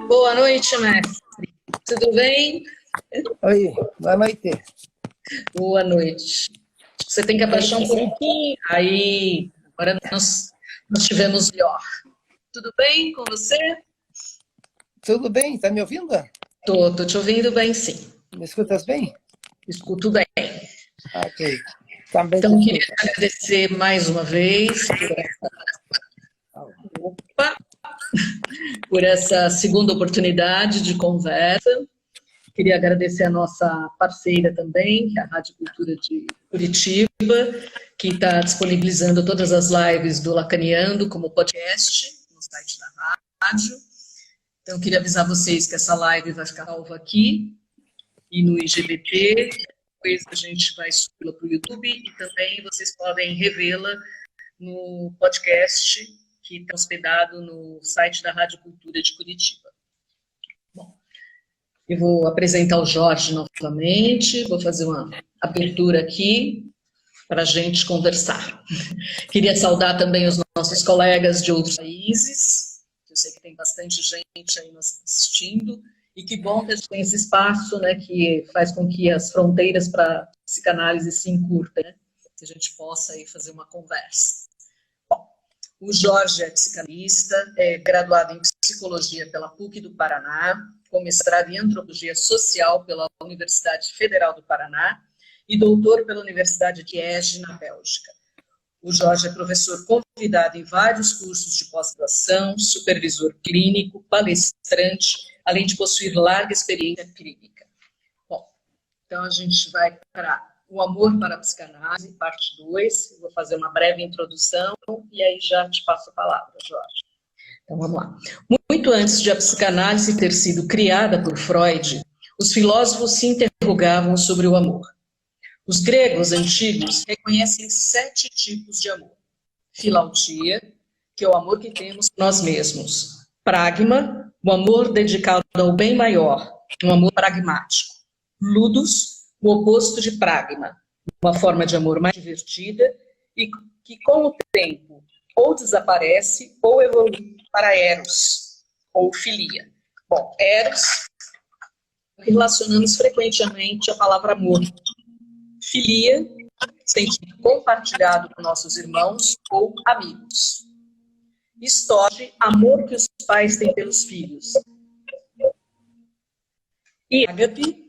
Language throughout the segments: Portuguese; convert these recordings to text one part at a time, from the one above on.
Boa noite, mestre. Tudo bem? Oi, boa noite. Boa noite. Você tem que abaixar um pouquinho. Aí, agora nós tivemos melhor. Tudo bem com você? Tudo bem? Está me ouvindo? Tô te ouvindo bem, sim. Me escutas bem? Escuto bem. Ok. Também te Então, queria escuto. agradecer mais uma vez por essa segunda oportunidade de conversa. Queria agradecer a nossa parceira também, que é a Rádio Cultura de Curitiba, que está disponibilizando todas as lives do Lacaneando como podcast no site da rádio. Então, queria avisar vocês que essa live vai ficar salva aqui e no IGBT. Depois a gente vai subir para o YouTube e também vocês podem revê-la no podcast que está hospedado no site da Rádio Cultura de Curitiba. Bom, eu vou apresentar o Jorge novamente, vou fazer uma abertura aqui para a gente conversar. Queria saudar também os nossos colegas de outros países, eu sei que tem bastante gente aí nos assistindo, e que bom que a gente tem esse espaço, né, que faz com que as fronteiras para a psicanálise se encurtem, né, que a gente possa aí fazer uma conversa. Bom, o Jorge é psicanalista, é graduado em psicologia pela PUC do Paraná, com mestrado em antropologia social pela Universidade Federal do Paraná e doutor pela Universidade de Liège, na Bélgica. O Jorge é professor convidado em vários cursos de pós-graduação, supervisor clínico, palestrante, além de possuir larga experiência clínica. Bom, então a gente vai para o amor para a psicanálise, parte 2. Eu vou fazer uma breve introdução e aí já te passo a palavra, Jorge. Então vamos lá. Muito antes de a psicanálise ter sido criada por Freud, os filósofos se interrogavam sobre o amor. Os gregos antigos reconhecem 7 tipos de amor. Filautia, que é o amor que temos por nós mesmos. Pragma, o amor dedicado ao bem maior, um amor pragmático. Ludus, o oposto de pragma, uma forma de amor mais divertida e que com o tempo ou desaparece ou evolui para eros, ou filia. Bom, eros, relacionamos frequentemente a palavra amor. Filia, sentimento compartilhado com nossos irmãos ou amigos. Storge, amor que os pais têm pelos filhos. E ágape,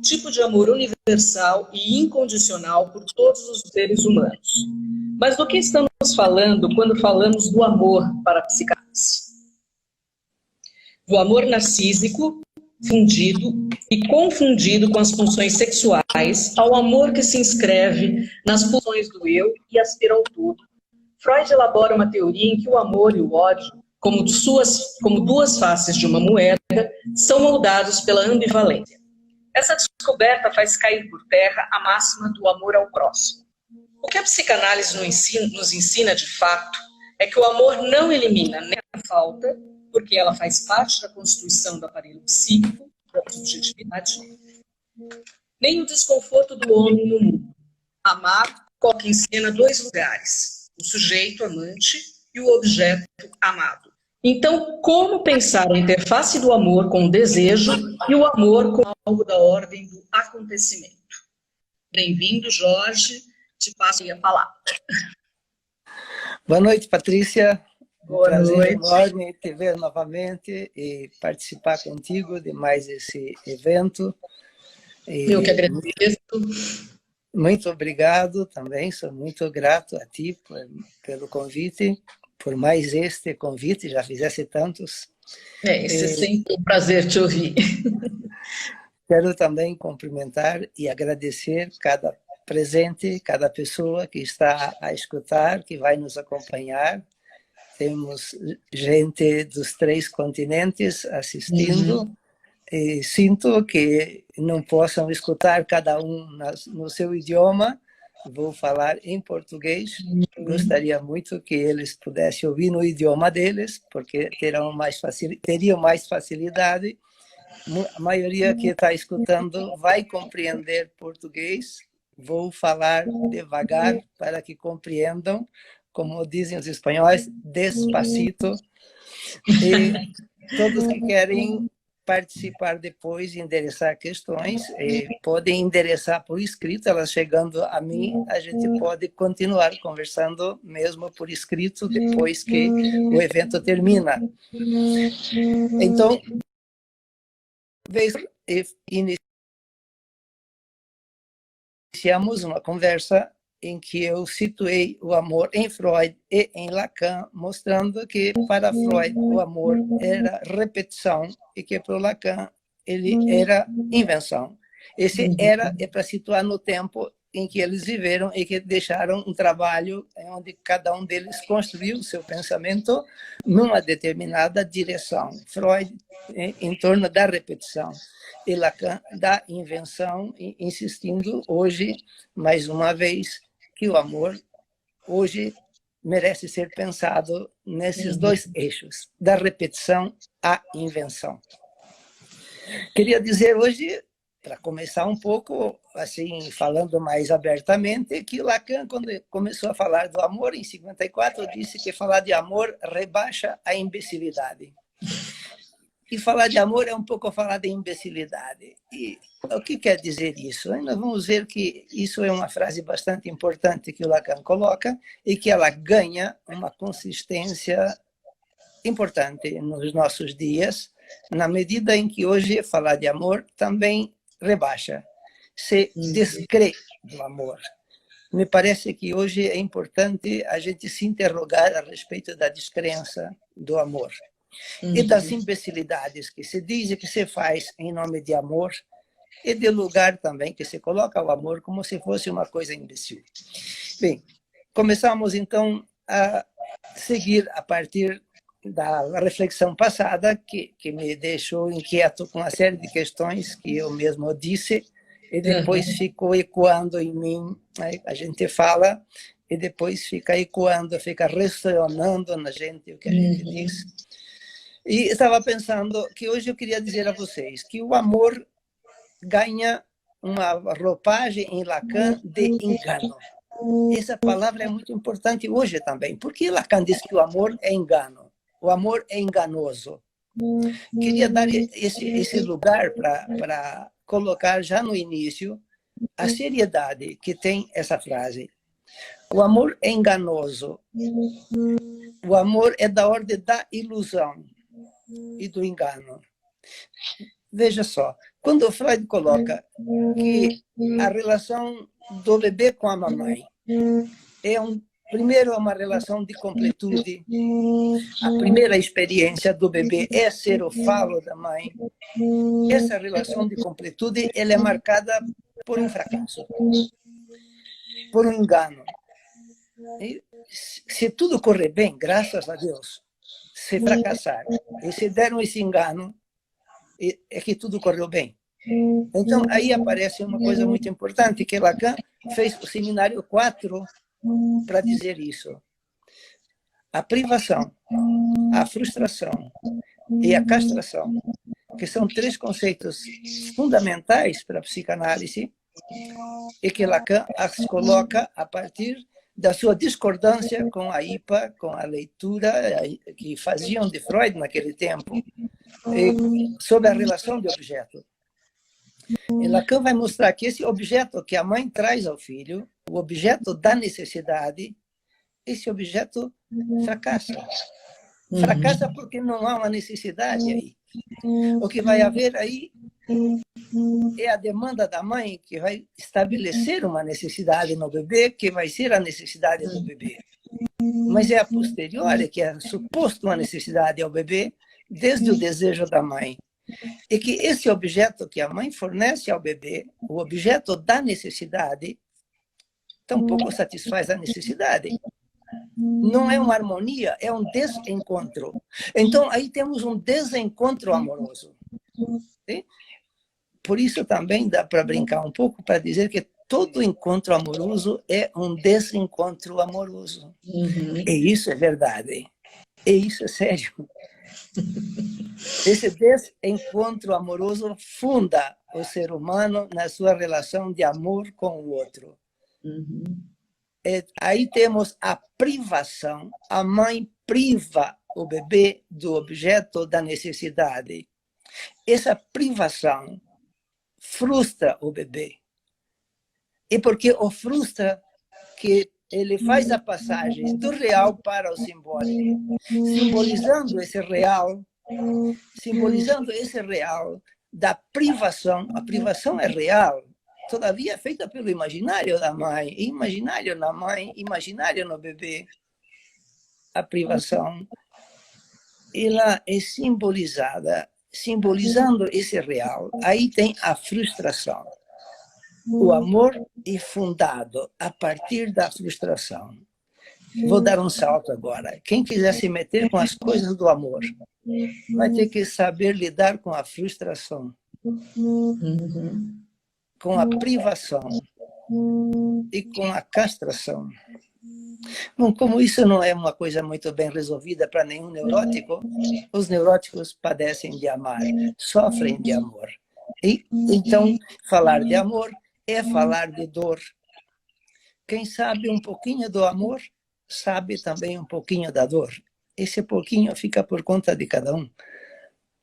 tipo de amor universal e incondicional por todos os seres humanos. Mas do que estamos falando quando falamos do amor para a psicanálise? Do amor narcísico, fundido e confundido com as funções sexuais, ao amor que se inscreve nas pulsões do eu e aspira ao todo. Freud elabora uma teoria em que o amor e o ódio, como duas faces de uma moeda, são moldados pela ambivalência. Essa descoberta faz cair por terra a máxima do amor ao próximo. O que a psicanálise nos ensina de fato é que o amor não elimina nem a falta, porque ela faz parte da constituição do aparelho psíquico, da subjetividade, nem o desconforto do homem no mundo. Amar coloca em cena 2 lugares, o sujeito amante e o objeto amado. Então, como pensar a interface do amor com o desejo e o amor com algo da ordem do acontecimento? Bem-vindo, Jorge, te passo a palavra. Boa noite, Patrícia. Boa prazer noite. Enorme te ver novamente e participar contigo de mais esse evento. Eu que agradeço. Muito obrigado também, sou muito grato a ti pelo convite, por mais este convite, já fizesse tantos. Esse é sempre um prazer te ouvir. Quero também cumprimentar e agradecer cada presente, cada pessoa que está a escutar, que vai nos acompanhar. Temos gente dos 3 continentes assistindo. E sinto que não possam escutar cada um no seu idioma. Vou falar em português. Gostaria muito que eles pudessem ouvir no idioma deles, porque teriam mais facilidade. A maioria que está escutando vai compreender português. Vou falar devagar para que compreendam, como dizem os espanhóis, despacito. Todos que querem participar depois e endereçar questões, podem endereçar por escrito, elas chegando a mim, a gente pode continuar conversando mesmo por escrito depois que o evento termina. Então, iniciamos uma conversa em que eu situei o amor em Freud e em Lacan, mostrando que para Freud o amor era repetição e que para Lacan ele era invenção. Esse era é para situar no tempo em que eles viveram e que deixaram um trabalho onde cada um deles construiu o seu pensamento numa determinada direção. Freud em torno da repetição e Lacan da invenção, insistindo hoje, mais uma vez, que o amor hoje merece ser pensado nesses dois eixos, da repetição à invenção. Queria dizer hoje, para começar um pouco, assim, falando mais abertamente, que Lacan, quando começou a falar do amor, em 54, disse que falar de amor rebaixa a imbecilidade. E falar de amor é um pouco falar de imbecilidade. E o que quer dizer isso? Nós vamos ver que isso é uma frase bastante importante que o Lacan coloca e que ela ganha uma consistência importante nos nossos dias, na medida em que hoje falar de amor também rebaixa, se descrê do amor. Me parece que hoje é importante a gente se interrogar a respeito da descrença do amor. E das imbecilidades que se diz e que se faz em nome de amor, e do lugar também que se coloca o amor como se fosse uma coisa imbecil. Bem, começamos então a seguir a partir da reflexão passada, que me deixou inquieto com uma série de questões que eu mesmo disse, e depois ficou ecoando em mim. A gente fala, e depois fica ecoando, fica ressonando na gente o que a gente diz. E estava pensando que hoje eu queria dizer a vocês que o amor ganha uma roupagem em Lacan de engano. Essa palavra é muito importante hoje também. Por que Lacan diz que o amor é engano? O amor é enganoso. Queria dar esse lugar para colocar já no início a seriedade que tem essa frase. O amor é enganoso. O amor é da ordem da ilusão e do engano. Veja só, quando Freud coloca que a relação do bebê com a mamãe primeiro é uma relação de completude, a primeira experiência do bebê é ser o falo da mãe, essa relação de completude ela é marcada por um fracasso, por um engano. E, se tudo correr bem, graças a Deus, se fracassar e se deram esse engano, é que tudo correu bem. Então, aí aparece uma coisa muito importante, que Lacan fez o seminário 4 para dizer isso. A privação, a frustração e a castração, que são 3 conceitos fundamentais para a psicanálise, e que Lacan as coloca a partir da sua discordância com a IPA, com a leitura que faziam de Freud naquele tempo, sobre a relação de objeto. E Lacan vai mostrar que esse objeto que a mãe traz ao filho, o objeto da necessidade, esse objeto fracassa. Fracassa porque não há uma necessidade aí. O que vai haver aí é a demanda da mãe que vai estabelecer uma necessidade no bebê, que vai ser a necessidade do bebê. Mas é a posteriori, que é suposto uma necessidade ao bebê, desde o desejo da mãe. E que esse objeto que a mãe fornece ao bebê, o objeto da necessidade, tampouco satisfaz a necessidade. Não é uma harmonia, é um desencontro. Então, aí temos um desencontro amoroso. Sim? Por isso também dá para brincar um pouco, para dizer que todo encontro amoroso é um desencontro amoroso. E isso é verdade. E isso é sério. Esse desencontro amoroso funda o ser humano na sua relação de amor com o outro. Aí temos a privação. A mãe priva o bebê do objeto da necessidade. Essa privação frustra o bebê. E porque o frustra que ele faz a passagem do real para o simbólico, simbolizando esse real da privação. A privação é real, todavia é feita pelo imaginário da mãe, imaginário na mãe, imaginário no bebê. A privação, ela é simbolizada, simbolizando esse real. Aí tem a frustração. O amor é fundado a partir da frustração. Vou dar um salto agora. Quem quiser se meter com as coisas do amor, vai ter que saber lidar com a frustração, com a privação e com a castração. Bom, como isso não é uma coisa muito bem resolvida para nenhum neurótico, os neuróticos padecem de amar, sofrem de amor. E, então, falar de amor é falar de dor. Quem sabe um pouquinho do amor, sabe também um pouquinho da dor. Esse pouquinho fica por conta de cada um.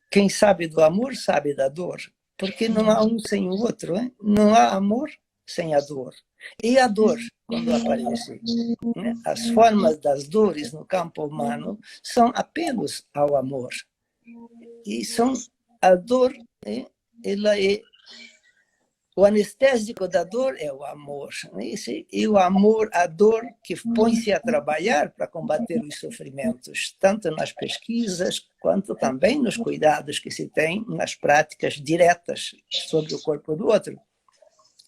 Quem sabe do amor, sabe da dor. Porque não há um sem o outro. Hein? Não há amor sem a dor. E a dor, quando aparece, né? As formas das dores no campo humano são apelos ao amor. E são a dor, né? Ela é o anestésico da dor é o amor. E o amor, a dor que põe-se a trabalhar para combater os sofrimentos, tanto nas pesquisas, quanto também nos cuidados que se tem nas práticas diretas sobre o corpo do outro.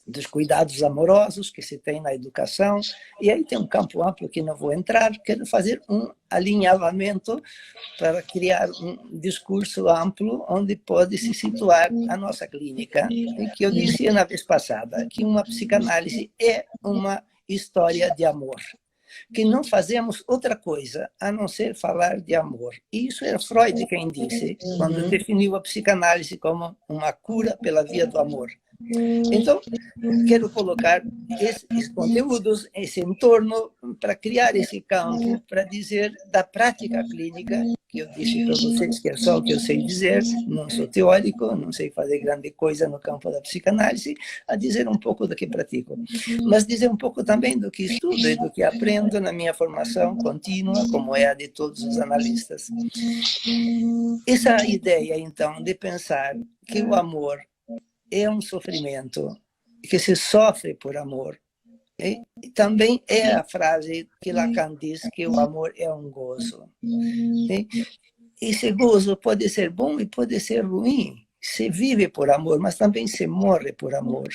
Dos cuidados amorosos que se tem na educação. E aí tem um campo amplo que não vou entrar, quero fazer um alinhavamento para criar um discurso amplo onde pode se situar a nossa clínica. E que eu disse na vez passada, que uma psicanálise é uma história de amor, que não fazemos outra coisa a não ser falar de amor. E isso era Freud quem disse, quando definiu a psicanálise como uma cura pela via do amor. Então, quero colocar esses conteúdos, esse entorno, para criar esse campo, para dizer da prática clínica, que eu disse para vocês que é só o que eu sei dizer, não sou teórico, não sei fazer grande coisa no campo da psicanálise, a dizer um pouco do que pratico. Mas dizer um pouco também do que estudo e do que aprendo na minha formação contínua, como é a de todos os analistas. Essa ideia, então, de pensar que o amor é um sofrimento, que se sofre por amor. E também é a frase que Lacan diz que o amor é um gozo. E esse gozo pode ser bom e pode ser ruim. Se vive por amor, mas também se morre por amor.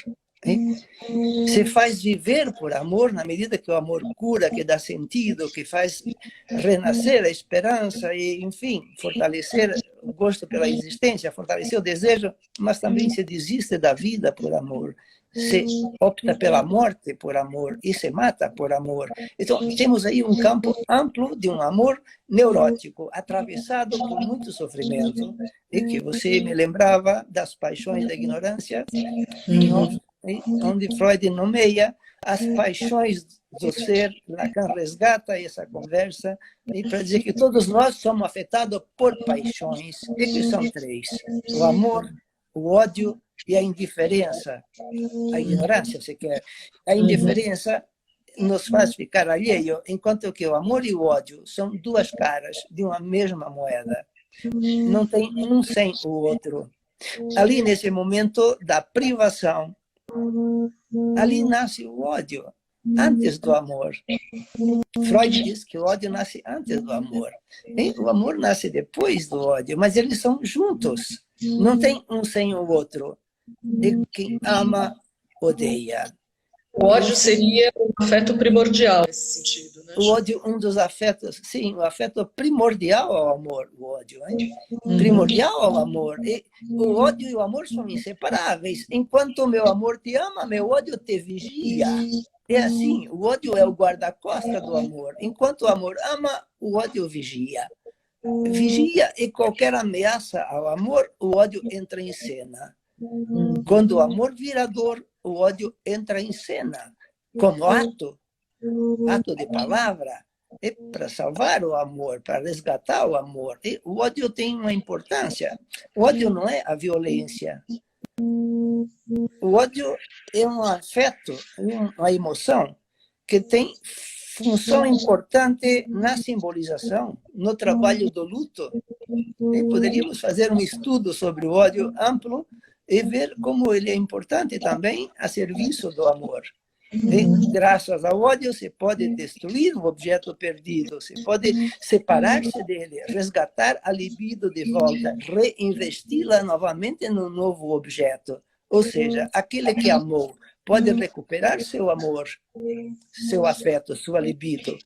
Se faz viver por amor na medida que o amor cura, que dá sentido, que faz renascer a esperança e, enfim, fortalecer o gosto pela existência, fortalecer o desejo, mas também se desiste da vida por amor, se opta pela morte por amor e se mata por amor. Então, temos aí um campo amplo de um amor neurótico, atravessado por muito sofrimento, e que você me lembrava das paixões da ignorância, onde Freud nomeia as paixões do ser. Lacan resgata essa conversa para dizer que todos nós somos afetados por paixões, e que são três: o amor, o ódio e a indiferença. A ignorância, se quer. A indiferença nos faz ficar alheio, enquanto que o amor e o ódio são duas caras de uma mesma moeda. Não tem um sem o outro. Ali, nesse momento da privação, ali nasce o ódio, antes do amor. Freud diz que o ódio nasce antes do amor. O amor nasce depois do ódio, mas eles são juntos. Não tem um sem o outro. E quem ama, odeia. O ódio seria um afeto primordial nesse sentido, né? O ódio, um dos afetos, sim, o afeto primordial ao amor, o ódio, hein? Primordial ao amor. E o ódio e o amor são inseparáveis. Enquanto o meu amor te ama, meu ódio te vigia. É assim, o ódio é o guarda-costas do amor. Enquanto o amor ama, o ódio vigia. Vigia, e qualquer ameaça ao amor, o ódio entra em cena. Quando o amor vira dor, o ódio entra em cena, como ato de palavra, é para salvar o amor, para resgatar o amor. E o ódio tem uma importância. O ódio não é a violência. O ódio é um afeto, uma emoção que tem função importante na simbolização, no trabalho do luto. E poderíamos fazer um estudo sobre o ódio amplo e ver como ele é importante também a serviço do amor. E, graças ao ódio, se pode destruir o objeto perdido, se pode separar-se dele, resgatar a libido de volta, reinvesti-la novamente no novo objeto. Ou seja, aquele que amou pode recuperar seu amor, seu afeto, sua libido,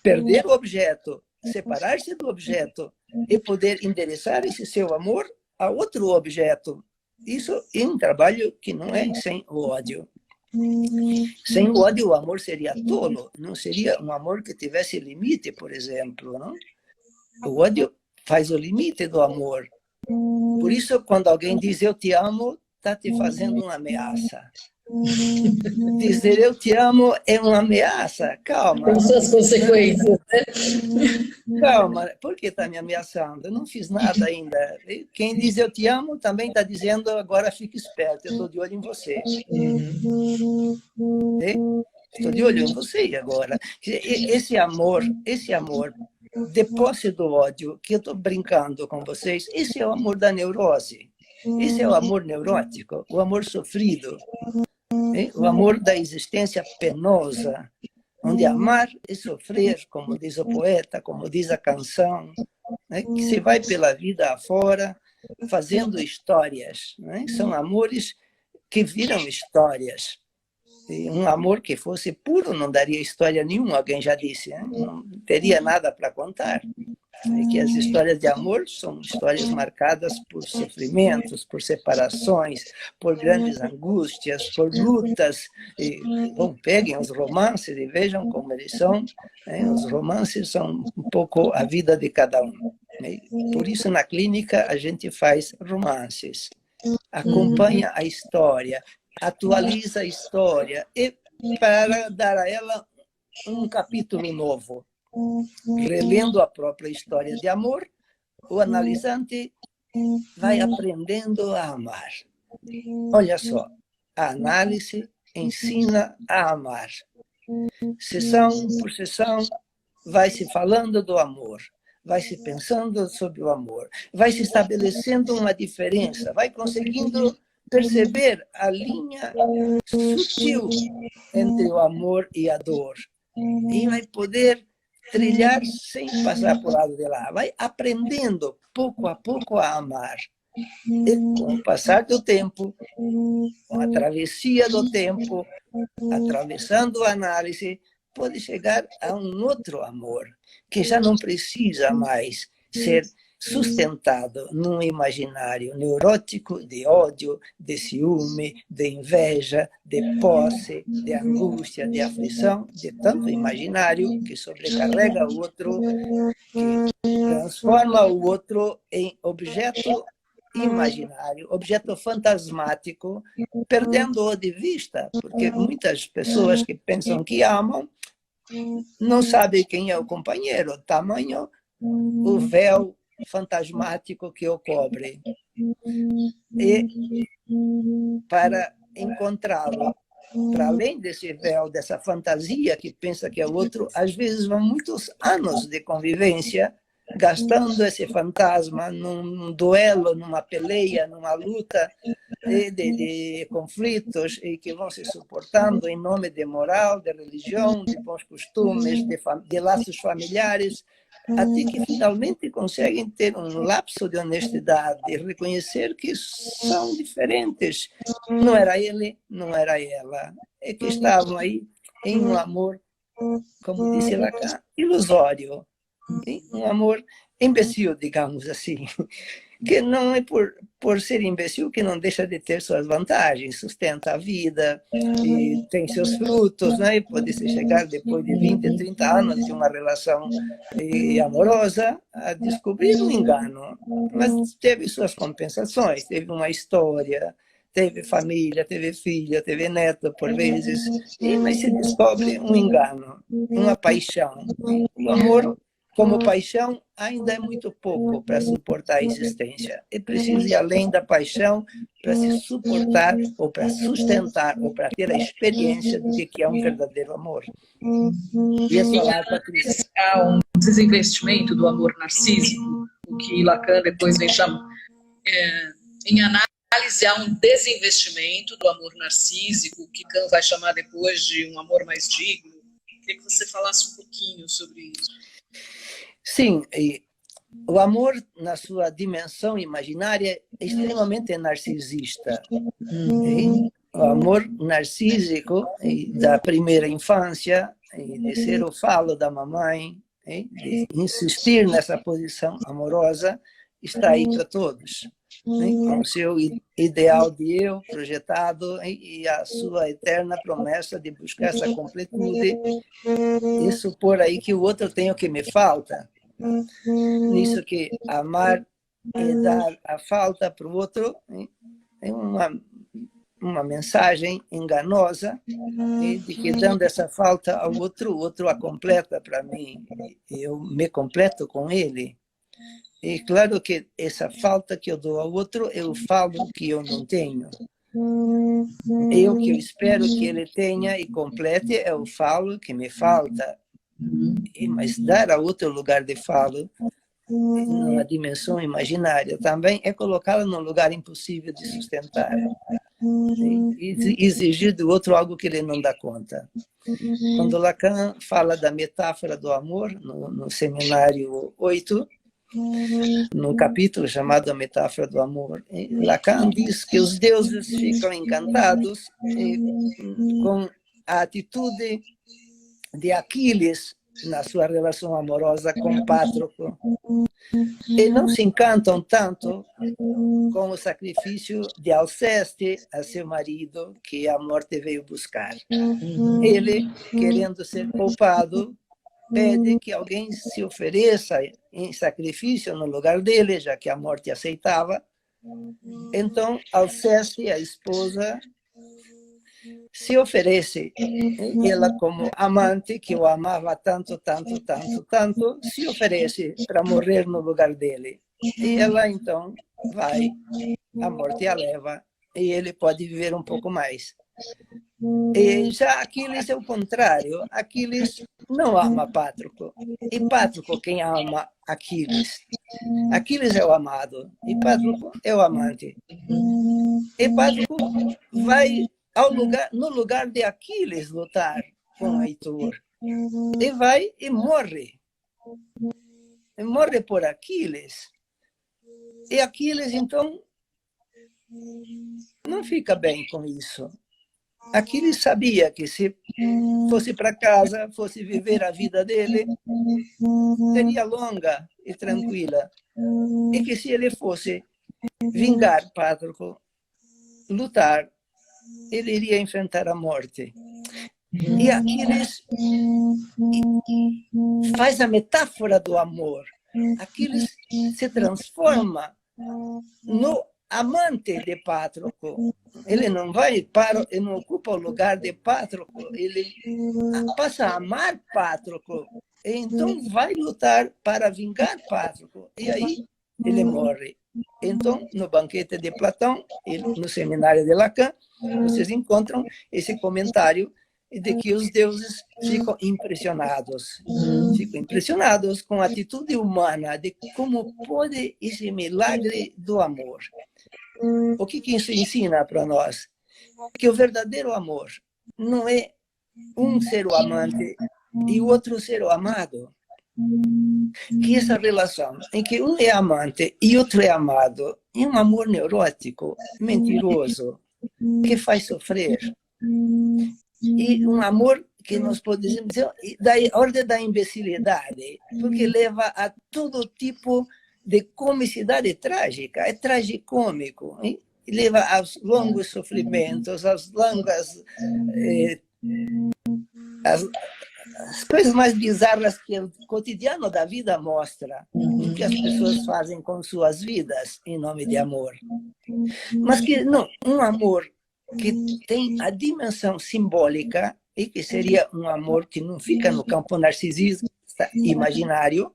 perder o objeto, separar-se do objeto e poder endereçar esse seu amor a outro objeto. Isso é um trabalho que não é sem o ódio. Sem o ódio, o amor seria tolo, não seria um amor que tivesse limite, por exemplo. Não? O ódio faz o limite do amor. Por isso, quando alguém diz eu te amo, está te fazendo uma ameaça. Dizer eu te amo é uma ameaça. Calma. Com suas consequências, né? Calma, por que está me ameaçando? Eu não fiz nada ainda. Quem diz eu te amo também está dizendo agora fique esperto, eu estou de olho em você. Estou de olho em você agora. Esse amor de posse do ódio, que eu estou brincando com vocês, esse é o amor da neurose. Esse é o amor neurótico, o amor sofrido, o amor da existência penosa, onde amar é sofrer, como diz o poeta, como diz a canção, que se vai pela vida afora fazendo histórias. São amores que viram histórias. E um amor que fosse puro não daria história nenhuma, alguém já disse, não teria nada para contar. E que as histórias de amor são histórias marcadas por sofrimentos, por separações, por grandes angústias, por lutas. E, bom, peguem os romances e vejam como eles são. Os romances são um pouco a vida de cada um. Por isso, na clínica, a gente faz romances. Acompanha a história, atualiza a história e para dar a ela um capítulo novo. Relendo a própria história de amor, o analisante vai aprendendo a amar. Olha só, a análise ensina a amar. Sessão por sessão, vai se falando do amor, vai se pensando sobre o amor, vai se estabelecendo uma diferença, vai conseguindo perceber a linha sutil entre o amor e a dor. E vai poder trilhar sem passar por lado de lá. Vai aprendendo pouco a pouco a amar. E com o passar do tempo, com a travessia do tempo, atravessando a análise, pode chegar a um outro amor, que já não precisa mais ser sustentado num imaginário neurótico de ódio, de ciúme, de inveja, de posse, de angústia, de aflição, de tanto imaginário que sobrecarrega o outro, que transforma o outro em objeto imaginário, objeto fantasmático, perdendo-o de vista, porque muitas pessoas que pensam que amam não sabem quem é o companheiro, tamanho o véu fantasmático que o cobre. E para encontrá-lo, para além desse véu, dessa fantasia que pensa que é outro, às vezes vão muitos anos de convivência gastando esse fantasma num duelo, numa peleia, numa luta de conflitos e que vão se suportando em nome de moral, de religião, de bons costumes, de laços familiares, até que finalmente conseguem ter um lapso de honestidade e reconhecer que são diferentes. Não era ele, não era ela. É que estavam aí em um amor, como disse Lacan, ilusório. Um amor imbecil, digamos assim, que não é por ser imbecil que não deixa de ter suas vantagens, sustenta a vida e tem seus frutos, né? Pode-se chegar depois de 20, 30 anos de uma relação amorosa a descobrir um engano, mas teve suas compensações, teve uma história, teve família, teve filha, teve neto por vezes, mas se descobre um engano, uma paixão. O amor, como paixão, ainda é muito pouco para suportar a existência. É preciso ir além da paixão para se suportar, ou para sustentar, ou para ter a experiência do que é um verdadeiro amor. E essa lá, Patrícia. Há um desinvestimento do amor narcísico, o que Lacan depois vem chamar, em análise, há um desinvestimento do amor narcísico, o que Lacan vai chamar depois de um amor mais digno. Queria que você falasse um pouquinho sobre isso. Sim, o amor, na sua dimensão imaginária, é extremamente narcisista. O amor narcísico da primeira infância, de ser o falo da mamãe, de insistir nessa posição amorosa, está aí para todos. Com o seu ideal de eu projetado e a sua eterna promessa de buscar essa completude e supor aí que o outro tem o que me falta. Nisso que amar e dar a falta para o outro é uma mensagem enganosa de que dando essa falta ao outro, o outro a completa para mim. Eu me completo com ele. E claro que essa falta que eu dou ao outro, eu falo que eu não tenho. Eu que eu espero que ele tenha e complete, eu falo que me falta. Mas dar a outro lugar de falo, numa dimensão imaginária, também é colocá-lo num lugar impossível de sustentar. E exigir do outro algo que ele não dá conta. Quando Lacan fala da metáfora do amor, no seminário 8, no capítulo chamado A Metáfora do Amor, Lacan diz que os deuses ficam encantados com a atitude de Aquiles na sua relação amorosa com Pátroclo. E não se encantam tanto com o sacrifício de Alceste a seu marido, que a morte veio buscar. Ele, querendo ser poupado, pede que alguém se ofereça em sacrifício no lugar dele, já que a morte aceitava. Então, Alceste, a esposa, se oferece. Ela, como amante, que o amava tanto, tanto, tanto, tanto, se oferece para morrer no lugar dele. E ela, então, vai, a morte a leva, e ele pode viver um pouco mais. E já Aquiles é o contrário. Aquiles não ama Pátroclo. E Pátroclo quem ama Aquiles. Aquiles é o amado e Pátroclo é o amante. E Pátroclo vai no lugar de Aquiles lutar com Heitor. E vai e morre. E morre por Aquiles. E Aquiles, então, não fica bem com isso. Aquiles sabia que se fosse para casa, fosse viver a vida dele, seria longa e tranquila. E que se ele fosse vingar Pátroclo, lutar, ele iria enfrentar a morte. E Aquiles faz a metáfora do amor. Aquiles se transforma no amante de Pátroclo. Ele não vai ele não ocupa o lugar de Pátroclo, ele passa a amar Pátroclo. E então vai lutar para vingar Pátroclo. E aí ele morre. Então, no banquete de Platão, no seminário de Lacan, vocês encontram esse comentário de que os deuses ficam impressionados com a atitude humana, de como pode esse milagre do amor. O que isso ensina para nós? Que o verdadeiro amor não é um ser o amante e o outro ser o amado. Que essa relação em que um é amante e outro é amado é um amor neurótico, mentiroso, que faz sofrer. E um amor que nós podemos dizer da ordem da imbecilidade, porque leva a todo tipo de comicidade trágica, é tragicômico, hein? Leva aos longos sofrimentos, às longas... as coisas mais bizarras que o cotidiano da vida mostra, o que as pessoas fazem com suas vidas em nome de amor. Mas que não, um amor que tem a dimensão simbólica e que seria um amor que não fica no campo narcisista imaginário,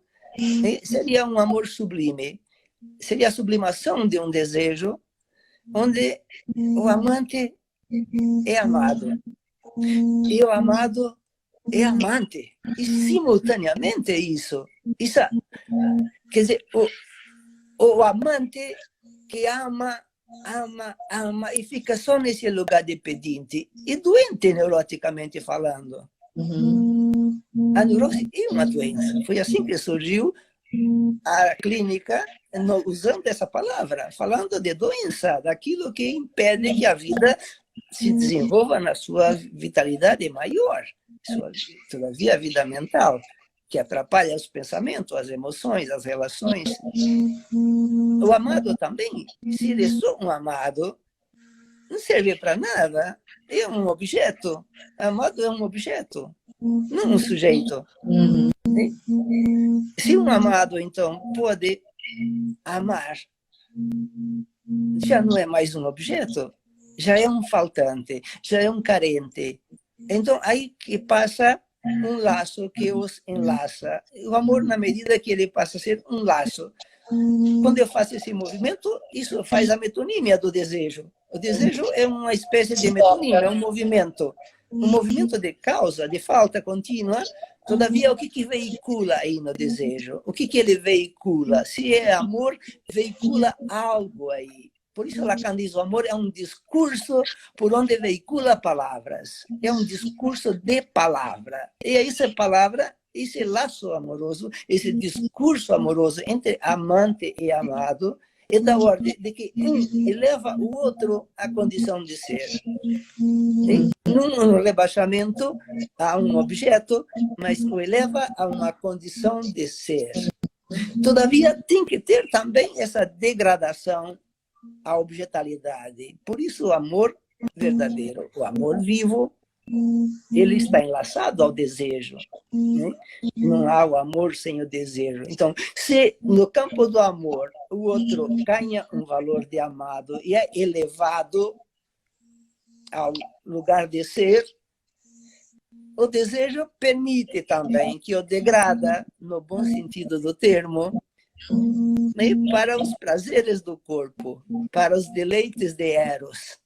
seria um amor sublime, seria a sublimação de um desejo onde o amante é amado e o amado é amante, e simultaneamente isso quer dizer, o amante que ama e fica só nesse lugar de pedinte e doente neuroticamente falando. A neurose é uma doença, foi assim que surgiu a clínica, usando essa palavra, falando de doença, daquilo que impede que a vida se desenvolva na sua vitalidade maior, todavia a vida mental, que atrapalha os pensamentos, as emoções, as relações. O amado também, se ele é só um amado, não serve para nada, é um objeto. Amado é um objeto, não um sujeito. Se um amado, então, pode amar, já não é mais um objeto, já é um faltante, já é um carente. Então, aí que passa um laço que os enlaça. O amor, na medida que ele passa a ser um laço. Quando eu faço esse movimento, isso faz a metonímia do desejo. O desejo é uma espécie de metonímia, é um movimento de causa, de falta contínua. Todavia, o que veicula aí no desejo? O que ele veicula? Se é amor, veicula algo aí. Por isso Lacan diz, o amor é um discurso por onde veicula palavras. É um discurso de palavra. E essa palavra, esse laço amoroso, esse discurso amoroso entre amante e amado, é da ordem de que um eleva o outro à condição de ser. Não um rebaixamento a um objeto, mas o eleva a uma condição de ser. Todavia, tem que ter também essa degradação à objetalidade. Por isso, o amor verdadeiro, o amor vivo, ele está enlaçado ao desejo. Né? Não há o amor sem o desejo. Então, se no campo do amor o outro ganha um valor de amado e é elevado ao lugar de ser, o desejo permite também que o degrada, no bom sentido do termo, para os prazeres do corpo, para os deleites de Eros,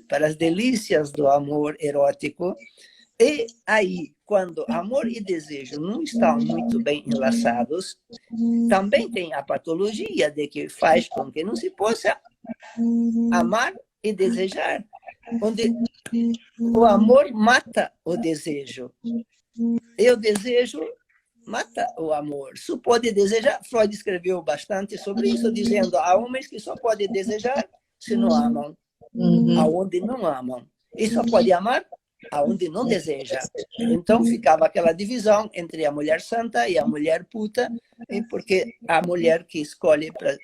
para as delícias do amor erótico. E aí, quando amor e desejo não estão muito bem enlaçados, também tem a patologia de que faz com que não se possa amar e desejar, onde o amor mata o desejo. E o desejo mata o amor. Só pode desejar. Freud escreveu bastante sobre isso, dizendo há homens que só podem desejar se não amam, aonde não amam. E só pode amar aonde não deseja. Então ficava aquela divisão entre a mulher santa e a mulher puta, porque a mulher que escolhe para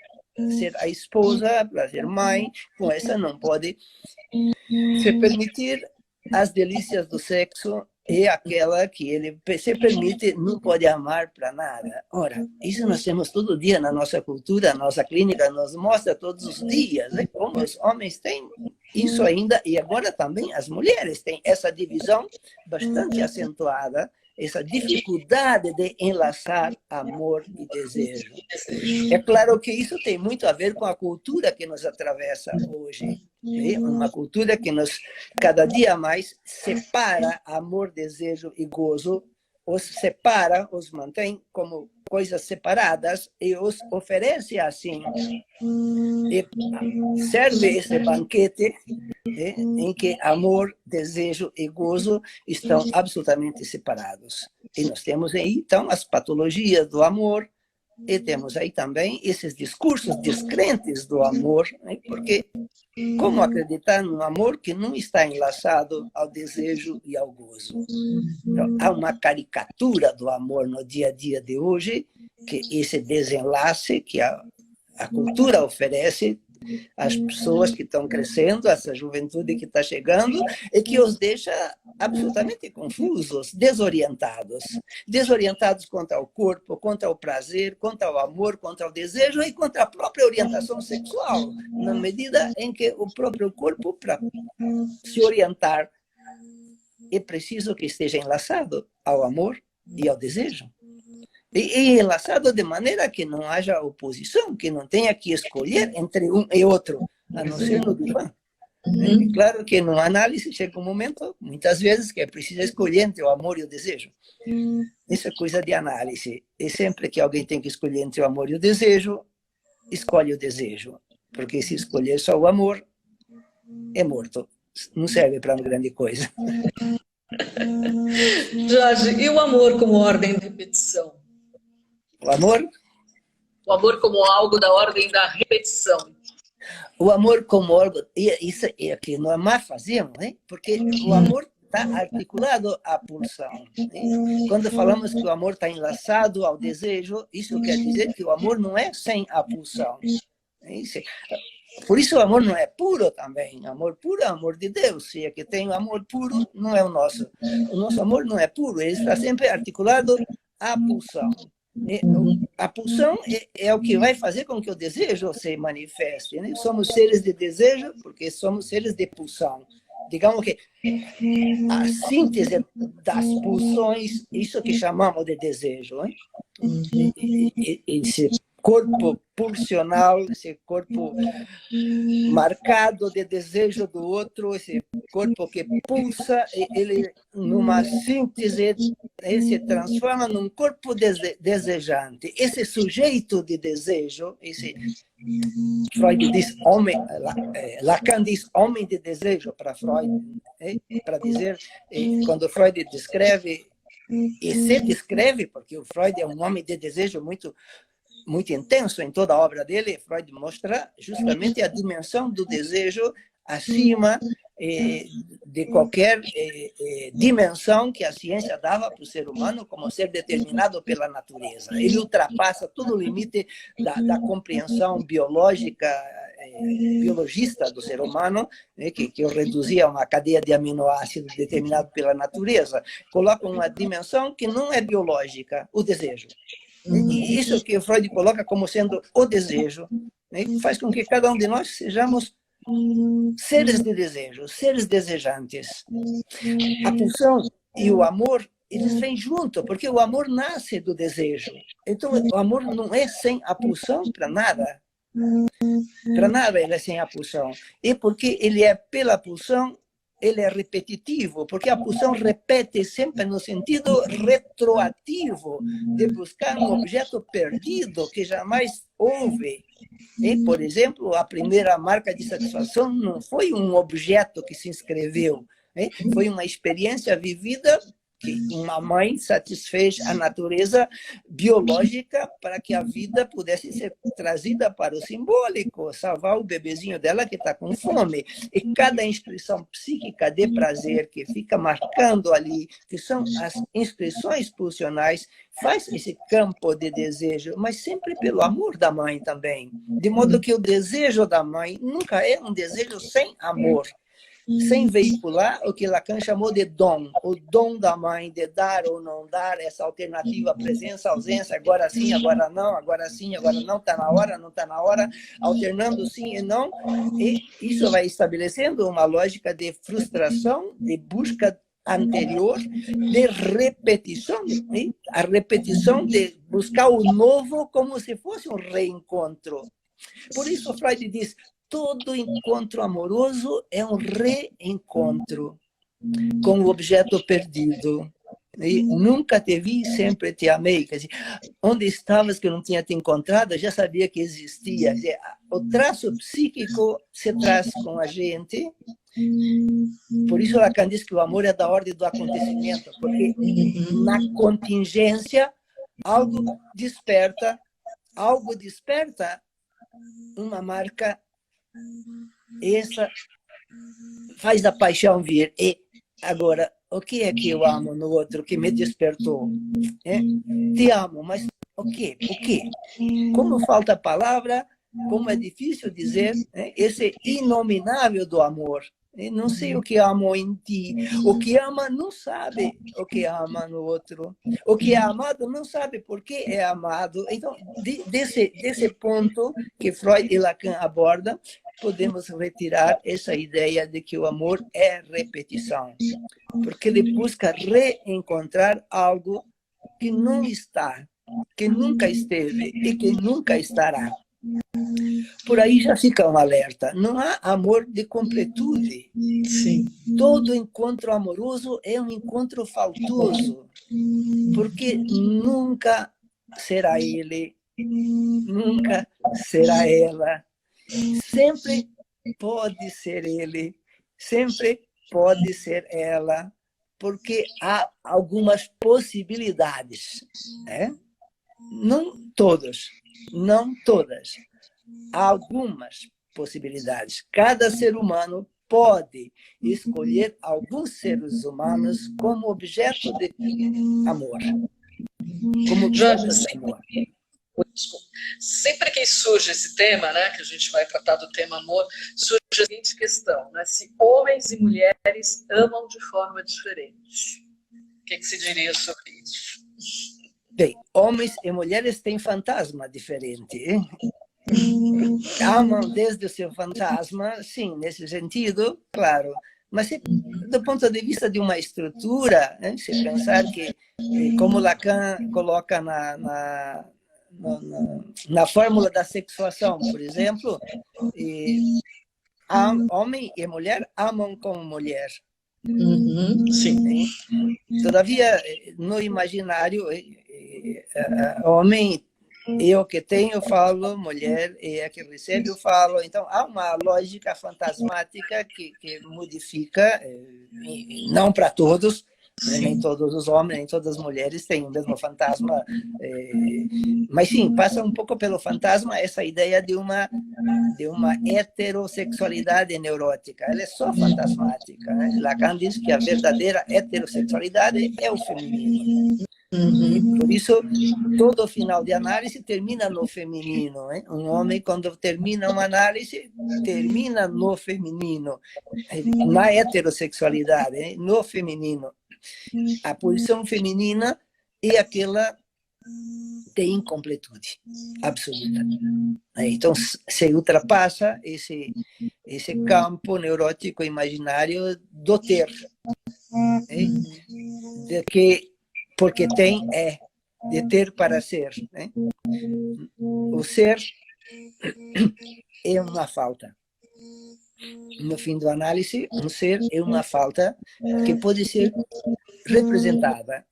ser a esposa, para ser mãe, com essa não pode se permitir as delícias do sexo, e aquela que ele se permite não pode amar para nada. Ora, isso nós temos todo dia na nossa cultura, na nossa clínica, nos mostra todos os dias, né? Como os homens têm isso ainda, e agora também as mulheres têm essa divisão bastante acentuada, essa dificuldade de enlaçar amor e desejo. É claro que isso tem muito a ver com a cultura que nos atravessa hoje. Uma cultura que nos, cada dia mais, separa amor, desejo e gozo, os separa, os mantém como coisas separadas e os oferece assim. E serve esse banquete em que amor, desejo e gozo estão absolutamente separados. E nós temos aí, então, as patologias do amor, e temos aí também esses discursos descrentes do amor, né? Porque como acreditar num amor que não está enlaçado ao desejo e ao gozo? Então, há uma caricatura do amor no dia a dia de hoje, que esse desenlace que a cultura oferece as pessoas que estão crescendo, essa juventude que está chegando, e que os deixa absolutamente confusos, desorientados. Desorientados quanto ao corpo, quanto ao prazer, quanto ao amor, quanto ao desejo e quanto à própria orientação sexual, na medida em que o próprio corpo, para se orientar, é preciso que esteja enlaçado ao amor e ao desejo. E enlaçado de maneira que não haja oposição, que não tenha que escolher entre um e outro, a não ser no divã. É claro que no análise chega um momento, muitas vezes, que é preciso escolher entre o amor e o desejo. Isso é coisa de análise. E sempre que alguém tem que escolher entre o amor e o desejo, escolhe o desejo. Porque se escolher só o amor, é morto. Não serve para uma grande coisa. Jorge, e o amor como ordem de repetição? O amor? O amor como algo da ordem da repetição. O amor como órgão, isso é o que nós fazemos, né? Porque o amor está articulado à pulsão. Né? Quando falamos que o amor está enlaçado ao desejo, isso quer dizer que o amor não é sem a pulsão. Por isso o amor não é puro também. Amor puro é amor de Deus. Se é que tem o amor puro, não é o nosso. O nosso amor não é puro, ele está sempre articulado à pulsão. A pulsão é o que vai fazer com que o desejo se manifeste. Né? Somos seres de desejo porque somos seres de pulsão. Digamos que a síntese das pulsões, isso que chamamos de desejo. Né? Esse corpo pulsional, esse corpo marcado de desejo do outro, esse corpo que pulsa, ele numa síntese, ele se transforma num corpo desejante. Esse sujeito de desejo, esse Freud diz homem, Lacan diz homem de desejo para Freud, para dizer, quando Freud descreve, e se descreve, porque o Freud é um homem de desejo muito intenso em toda a obra dele, Freud mostra justamente a dimensão do desejo acima de qualquer dimensão que a ciência dava para o ser humano como ser determinado pela natureza. Ele ultrapassa todo o limite da compreensão biológica, biologista do ser humano, né, que o reduzia a uma cadeia de aminoácidos determinado pela natureza. Coloca uma dimensão que não é biológica, o desejo. E isso que Freud coloca como sendo o desejo, né, faz com que cada um de nós sejamos seres de desejo, seres desejantes. A pulsão e o amor, eles vêm junto, porque o amor nasce do desejo. Então, o amor não é sem a pulsão para nada. Para nada ele é sem a pulsão. E porque ele é pela pulsão, ele é repetitivo, porque a pulsão repete sempre no sentido retroativo de buscar um objeto perdido que jamais houve. E, por exemplo, a primeira marca de satisfação não foi um objeto que se inscreveu, foi uma experiência vivida que uma mãe satisfez a natureza biológica para que a vida pudesse ser trazida para o simbólico, salvar o bebezinho dela que está com fome. E cada inscrição psíquica de prazer que fica marcando ali, que são as inscrições pulsionais, faz esse campo de desejo, mas sempre pelo amor da mãe também. De modo que o desejo da mãe nunca é um desejo sem amor, sem veicular o que Lacan chamou de dom, o dom da mãe de dar ou não dar, essa alternativa, presença, ausência, agora sim, agora não, agora sim, agora não, está na hora, não está na hora, alternando sim e não, e isso vai estabelecendo uma lógica de frustração, de busca anterior, de repetição, né? A repetição de buscar o novo como se fosse um reencontro. Por isso Freud diz, todo encontro amoroso é um reencontro com o objeto perdido. E nunca te vi, sempre te amei. Quer dizer, onde estavas que eu não tinha te encontrado, eu já sabia que existia. Dizer, o traço psíquico se traz com a gente. Por isso Lacan diz que o amor é da ordem do acontecimento, porque na contingência algo desperta uma marca. Essa faz a paixão vir. E agora, o que é que eu amo no outro que me despertou? Te amo, mas o quê? O quê? Como falta a palavra, como é difícil dizer, né, esse inominável do amor. Eu não sei o que amo em ti. O que ama não sabe o que ama no outro. O que é amado não sabe por que é amado. Então, desse ponto que Freud e Lacan abordam, podemos retirar essa ideia de que o amor é repetição. Porque ele busca reencontrar algo que não está, que nunca esteve e que nunca estará. Por aí já fica um alerta. Não há amor de completude. Sim. Todo encontro amoroso é um encontro faltoso, porque nunca será ele, nunca será ela. Sempre pode ser ele, sempre pode ser ela, porque há algumas possibilidades, né? Não todas, não todas. Há algumas possibilidades. Cada ser humano pode escolher alguns seres humanos como objeto de amor. Como objeto Jorge, de amor. sempre que surge esse tema, né, que a gente vai tratar do tema amor, surge a seguinte questão, né, se homens e mulheres amam de forma diferente. O que se diria sobre isso? Bem, homens e mulheres têm fantasma diferente, hein? Amam desde o seu fantasma, sim, nesse sentido, claro. Mas do ponto de vista de uma estrutura, né, se pensar que, como Lacan coloca na fórmula da sexuação, por exemplo, homem e mulher amam como mulher. Sim. Todavia, no imaginário, homem, eu que tenho falo, mulher e a que recebe eu falo. Então, há uma lógica fantasmática que modifica, não para todos, nem todos os homens, nem todas as mulheres têm o mesmo fantasma, mas sim, passa um pouco pelo fantasma essa ideia de uma heterossexualidade neurótica. Ela é só fantasmática, né? Lacan diz que a verdadeira heterossexualidade é o feminino. E por isso, todo final de análise termina no feminino. Né? Um homem, quando termina uma análise, termina no feminino, na heterossexualidade, no feminino. A posição feminina é aquela de incompletude absoluta. Então, se ultrapassa esse campo neurótico imaginário do ter. De que, porque tem de ter para ser. Né? O ser é uma falta. No fim da análise, um ser é uma falta que pode ser representada.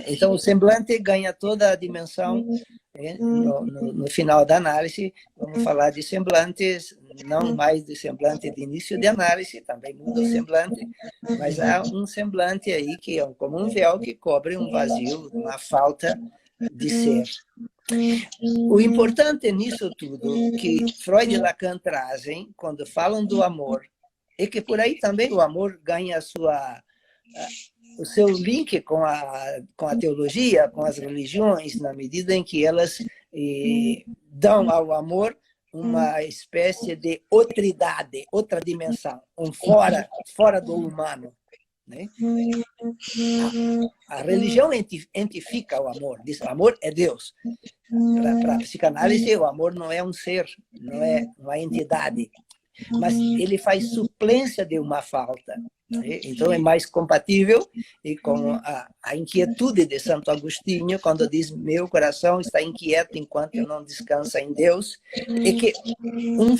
Então, o semblante ganha toda a dimensão. No final da análise, vamos falar de semblantes, não mais de semblante de início de análise, também muda o semblante, mas há um semblante aí que é como um véu que cobre um vazio, uma falta de ser. O importante nisso tudo, que Freud e Lacan trazem, quando falam do amor, é que por aí também o amor ganha o seu link com a teologia, com as religiões, na medida em que elas dão ao amor uma espécie de outridade, outra dimensão, fora do humano. Né? A religião identifica o amor, diz: o amor é Deus. Para a psicanálise, o amor não é um ser, não é uma entidade, mas ele faz suplência de uma falta. Então, é mais compatível e com a inquietude de Santo Agostinho, quando diz: meu coração está inquieto enquanto eu não descanso em Deus, e que um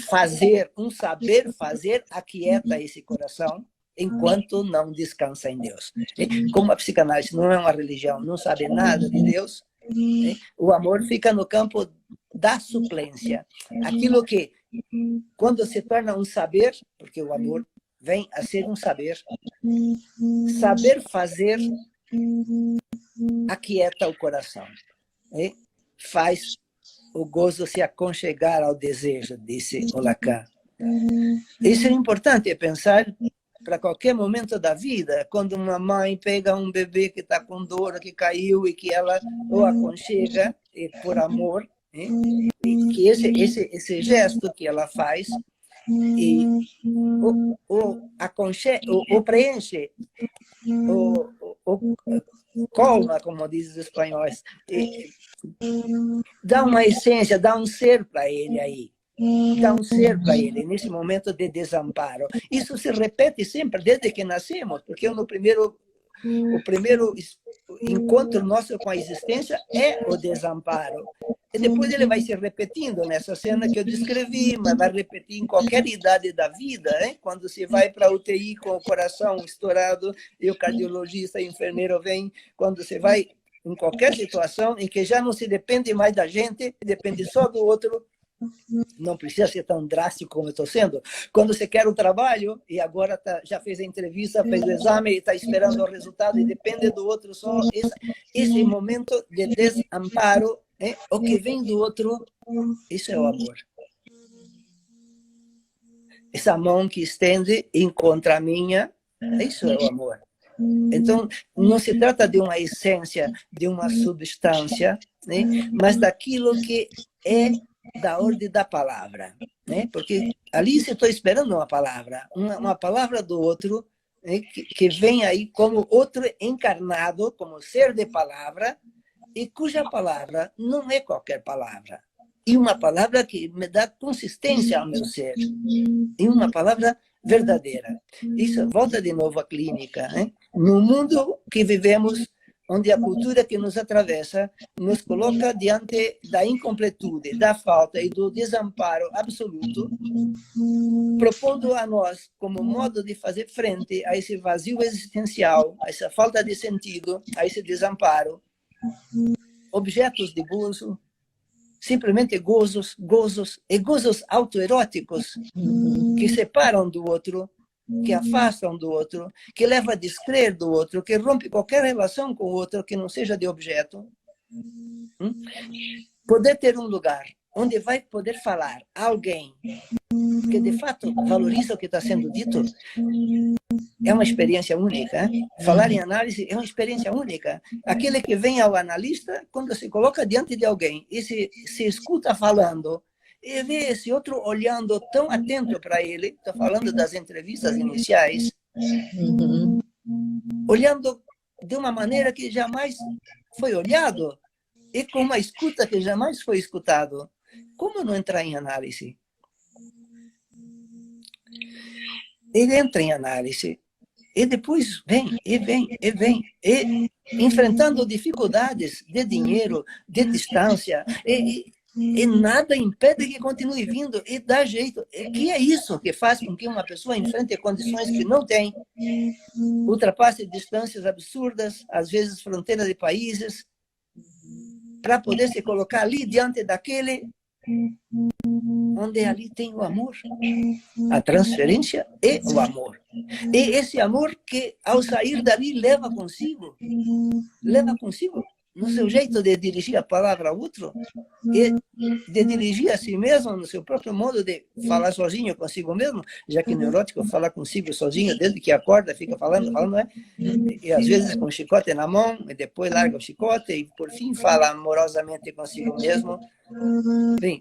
saber fazer aquieta esse coração enquanto não descansa em Deus. Como a psicanálise não é uma religião, não sabe nada de Deus, o amor fica no campo da suplência. Aquilo que, quando se torna um saber, porque o amor vem a ser um saber fazer aquieta o coração. Faz o gozo se aconchegar ao desejo, disse o Lacan. Isso é importante pensar para qualquer momento da vida, quando uma mãe pega um bebê que está com dor, que caiu, e que ela o aconchega, e por amor, né? E que esse gesto que ela faz e o preenche, o colma, como dizem os espanhóis, dá uma essência, dá um ser para ele aí. Dá um ser para ele, nesse momento de desamparo. Isso se repete sempre, desde que nascemos, porque o primeiro encontro nosso com a existência é o desamparo. E depois ele vai se repetindo nessa cena que eu descrevi, mas vai repetir em qualquer idade da vida, né? Quando se vai para a UTI com o coração estourado e o cardiologista e o enfermeiro vem, quando você vai em qualquer situação em que já não se depende mais da gente, depende só do outro, não precisa ser tão drástico como eu estou sendo. Quando você quer o trabalho e agora já fez a entrevista, fez o exame e está esperando o resultado e depende do outro só, esse momento de desamparo, o que vem do outro, isso é o amor. Essa mão que estende encontra a minha, isso é o amor. Então, não se trata de uma essência, de uma substância, né? Mas daquilo que é da ordem da palavra, né? Porque ali você está esperando uma palavra do outro, né? que vem aí como outro encarnado, como ser de palavra, e cuja palavra não é qualquer palavra. E uma palavra que me dá consistência ao meu ser. E uma palavra verdadeira. Isso volta de novo à clínica, né? No mundo que vivemos, onde a cultura que nos atravessa nos coloca diante da incompletude, da falta e do desamparo absoluto, propondo a nós, como modo de fazer frente a esse vazio existencial, a essa falta de sentido, a esse desamparo, objetos de gozo, simplesmente gozos e gozos autoeróticos que separam do outro, que afastam do outro, que levam a descrer do outro, que rompe qualquer relação com o outro que não seja de objeto. Poder ter um lugar onde vai poder falar alguém que de fato valoriza o que está sendo dito, é uma experiência única. Falar em análise é uma experiência única. Aquele que vem ao analista, quando se coloca diante de alguém e se escuta falando, e vê esse outro olhando tão atento para ele, estou falando das entrevistas iniciais, olhando de uma maneira que jamais foi olhado, e com uma escuta que jamais foi escutado. Como não entrar em análise? Ele entra em análise, e depois vem, e enfrentando dificuldades de dinheiro, de distância, e nada impede que continue vindo, e dá jeito. E que é isso que faz com que uma pessoa enfrente condições que não tem, ultrapasse distâncias absurdas, às vezes fronteiras de países, para poder se colocar ali diante daquele onde ali tem o amor, a transferência e o amor. E esse amor que, ao sair dali, leva consigo no seu jeito de dirigir a palavra ao outro, e de dirigir a si mesmo, no seu próprio modo de falar sozinho consigo mesmo, já que neurótico fala consigo sozinho, desde que acorda, fica falando, né? E às vezes com o chicote na mão, e depois larga o chicote, e por fim fala amorosamente consigo mesmo. Bem,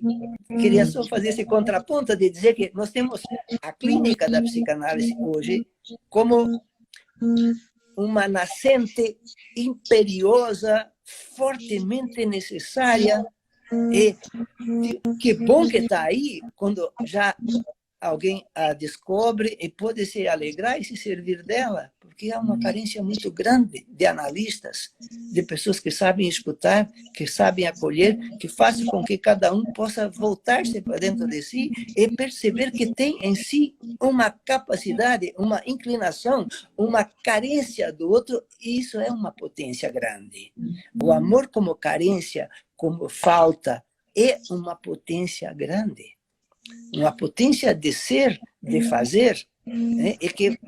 queria só fazer esse contraponto de dizer que nós temos a clínica da psicanálise hoje como uma nascente imperiosa, fortemente necessária, e que bom que está aí quando já alguém a descobre e pode se alegrar e se servir dela, porque há uma carência muito grande de analistas, de pessoas que sabem escutar, que sabem acolher, que fazem com que cada um possa voltar-se para dentro de si e perceber que tem em si uma capacidade, uma inclinação, uma carência do outro, e isso é uma potência grande. O amor como carência, como falta, é uma potência grande. Uma potência de ser, de fazer, né? E que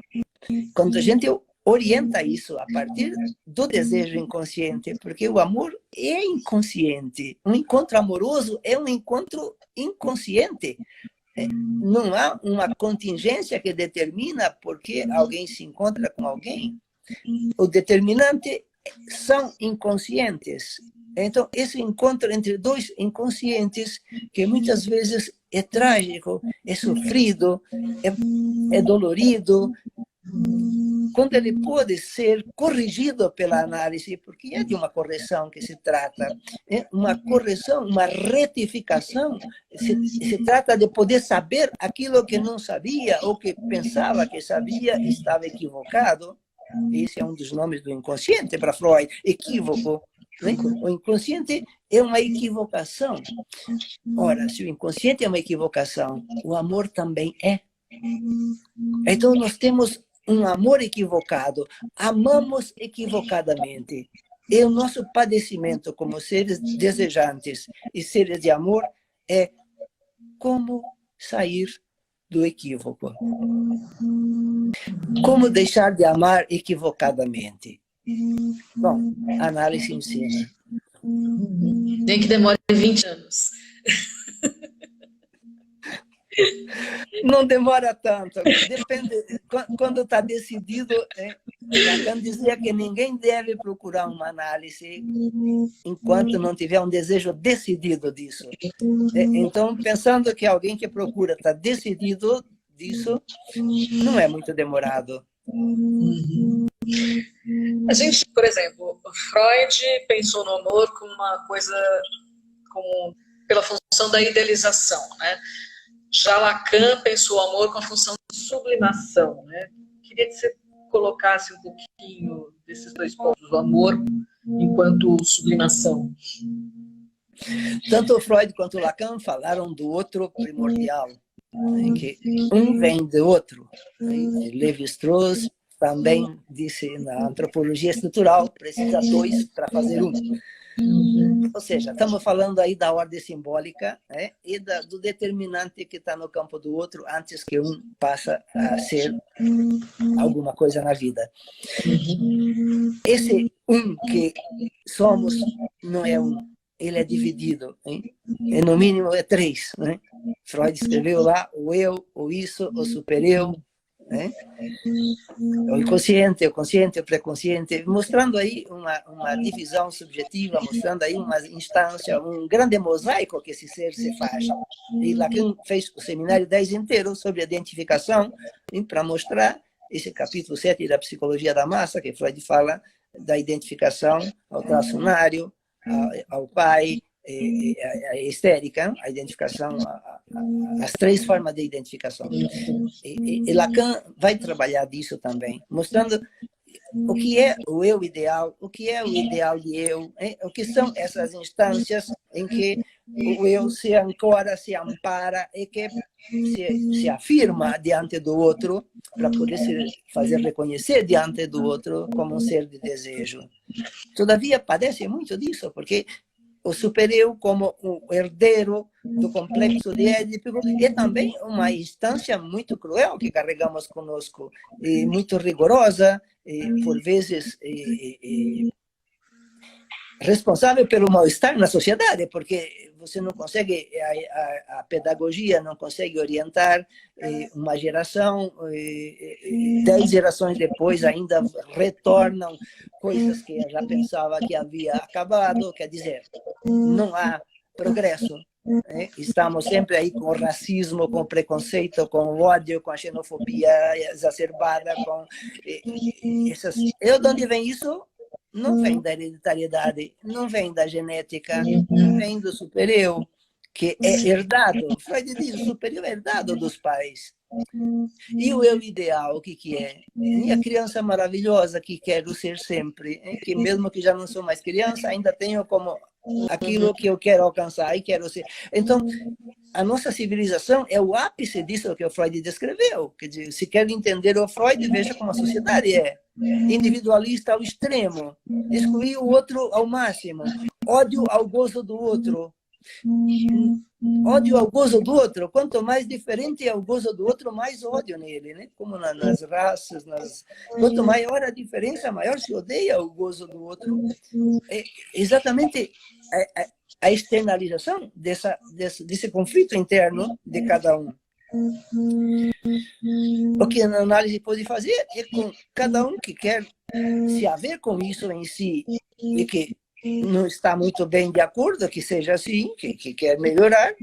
quando a gente orienta isso a partir do desejo inconsciente, porque o amor é inconsciente, um encontro amoroso é um encontro inconsciente. Não há uma contingência que determina porque alguém se encontra com alguém. O determinante são inconscientes. Então, esse encontro entre dois inconscientes, que muitas vezes é trágico, é sofrido, é dolorido, quando ele pode ser corrigido pela análise, porque é de uma correção que se trata, é uma correção, uma retificação, se trata de poder saber aquilo que não sabia ou que pensava que sabia e estava equivocado. Esse é um dos nomes do inconsciente para Freud, equívoco. Né? O inconsciente é uma equivocação. Ora, se o inconsciente é uma equivocação, o amor também é. Então, nós temos um amor equivocado, amamos equivocadamente. E o nosso padecimento como seres desejantes e seres de amor é como sair do equívoco. Como deixar de amar equivocadamente? Bom, a análise ensina. Nem que demore 20 anos. Não demora tanto. Depende, quando está decidido, Lacan dizia que ninguém deve procurar uma análise enquanto não tiver um desejo decidido disso. Então, pensando que alguém que procura está decidido disso, não é muito demorado. A gente, por exemplo, Freud pensou no amor como uma coisa, como pela função da idealização, né? Já Lacan pensou o amor com a função de sublimação, né? Queria que você colocasse um pouquinho desses dois pontos, o amor enquanto sublimação. Tanto Freud quanto Lacan falaram do outro primordial, que um vem do outro. Lévi-Strauss também disse na antropologia estrutural, precisa dois para fazer um. Ou seja, estamos falando aí da ordem simbólica, né? E do determinante que está no campo do outro antes que um passa a ser alguma coisa na vida. Esse um que somos não é um, ele é dividido, hein? E no mínimo é três. Né? Freud escreveu lá o eu, o isso, o supereu, né? O inconsciente, o consciente, o pré-consciente, mostrando aí uma divisão subjetiva, mostrando aí uma instância, um grande mosaico que esse ser se faz. E Lacan fez o seminário 10 inteiro sobre identificação, para mostrar esse capítulo 7 da Psicologia da Massa, que Freud fala da identificação ao tracionário, ao pai, a histérica, a identificação, as três formas de identificação. E Lacan vai trabalhar disso também, mostrando o que é o eu ideal, o que é o ideal de eu, o que são essas instâncias em que o eu se ancora, se ampara e que se afirma diante do outro para poder se fazer reconhecer diante do outro como um ser de desejo. Todavia, padece muito disso, porque o supereu como o herdeiro do complexo de Édipo é também uma instância muito cruel que carregamos conosco, e muito rigorosa, e por vezes responsável pelo mal-estar na sociedade, porque você não consegue, a pedagogia não consegue orientar uma geração, 10 gerações depois ainda retornam coisas que já pensava que havia acabado, quer dizer, não há progresso. Estamos sempre aí com o racismo, com o preconceito, com o ódio, com a xenofobia exacerbada, com essas... De onde vem isso? Não vem da hereditariedade, não vem da genética, vem do supereu, que é herdado. Freud diz, o supereu é herdado dos pais. E o eu ideal, o que é? Minha criança maravilhosa que quero ser sempre, que mesmo que já não sou mais criança, ainda tenho como aquilo que eu quero alcançar e quero ser. Então, a nossa civilização é o ápice disso que o Freud descreveu. Quer dizer, se quer entender o Freud, veja como a sociedade é. Individualista ao extremo, excluir o outro ao máximo, ódio ao gozo do outro. Ódio ao gozo do outro, quanto mais diferente é o gozo do outro, mais ódio nele, né? Como nas raças, quanto maior a diferença, maior se odeia o gozo do outro. É exatamente a externalização desse conflito interno de cada um. O que a análise pode fazer é com cada um que quer se haver com isso em si e que não está muito bem de acordo que seja assim, que quer melhorar.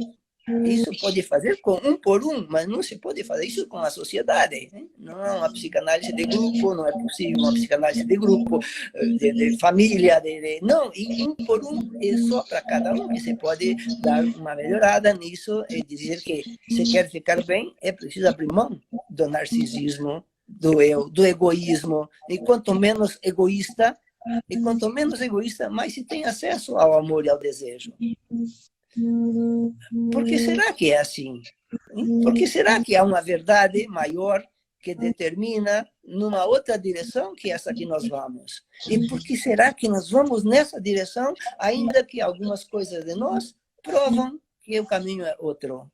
Isso pode fazer com um por um, mas não se pode fazer isso com a sociedade. Né? Não é uma psicanálise de grupo, não é possível uma psicanálise de grupo, de família, não, e um por um é só para cada um que se pode dar uma melhorada nisso e dizer que se quer ficar bem, é preciso abrir mão do narcisismo, do eu, do egoísmo, e quanto menos egoísta, mais se tem acesso ao amor e ao desejo. Por que será que é assim? Por que será que há uma verdade maior que determina numa outra direção que essa que nós vamos? E por que será que nós vamos nessa direção, ainda que algumas coisas de nós provam que o caminho é outro?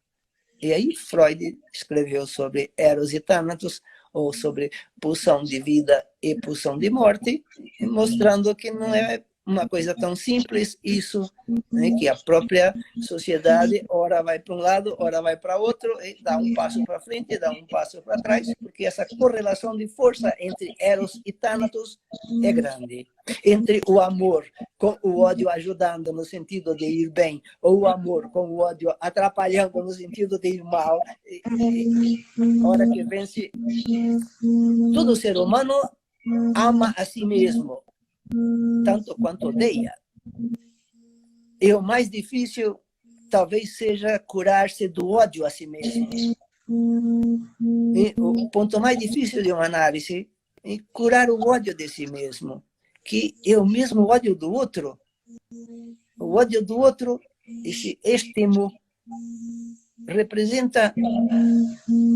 E aí Freud escreveu sobre Eros e Thanatos, ou sobre pulsão de vida e pulsão de morte, mostrando que não é uma coisa tão simples isso, né, que a própria sociedade ora vai para um lado, ora vai para outro, e dá um passo para frente, dá um passo para trás, porque essa correlação de força entre Eros e Thanatos é grande. Entre o amor com o ódio ajudando no sentido de ir bem, ou o amor com o ódio atrapalhando no sentido de ir mal, a hora que vence, todo ser humano ama a si mesmo, tanto quanto odeia. E o mais difícil talvez seja curar-se do ódio a si mesmo. E o ponto mais difícil de uma análise é curar o ódio de si mesmo, que é o mesmo ódio do outro. O ódio do outro, esse estimo, representa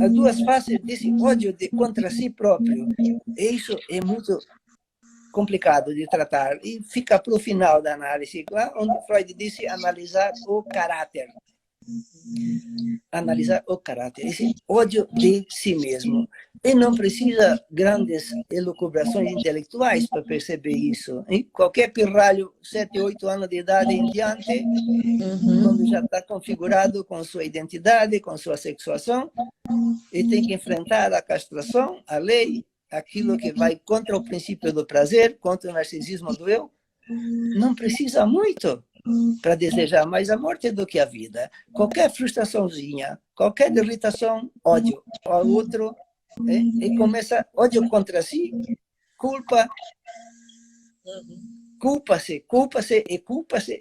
as duas faces desse ódio contra si próprio. E isso é muito complicado de tratar e fica para o final da análise, lá onde Freud disse analisar o caráter. Analisar o caráter, esse ódio de si mesmo. E não precisa grandes elucubrações intelectuais para perceber isso. E qualquer pirralho, 7, 8 anos de idade em diante, quando já está configurado com sua identidade, com sua sexuação, e tem que enfrentar a castração, a lei, aquilo que vai contra o princípio do prazer, contra o narcisismo do eu, não precisa muito para desejar mais a morte do que a vida. Qualquer frustraçãozinha, qualquer irritação, ódio ao outro, e começa ódio contra si, culpa-se,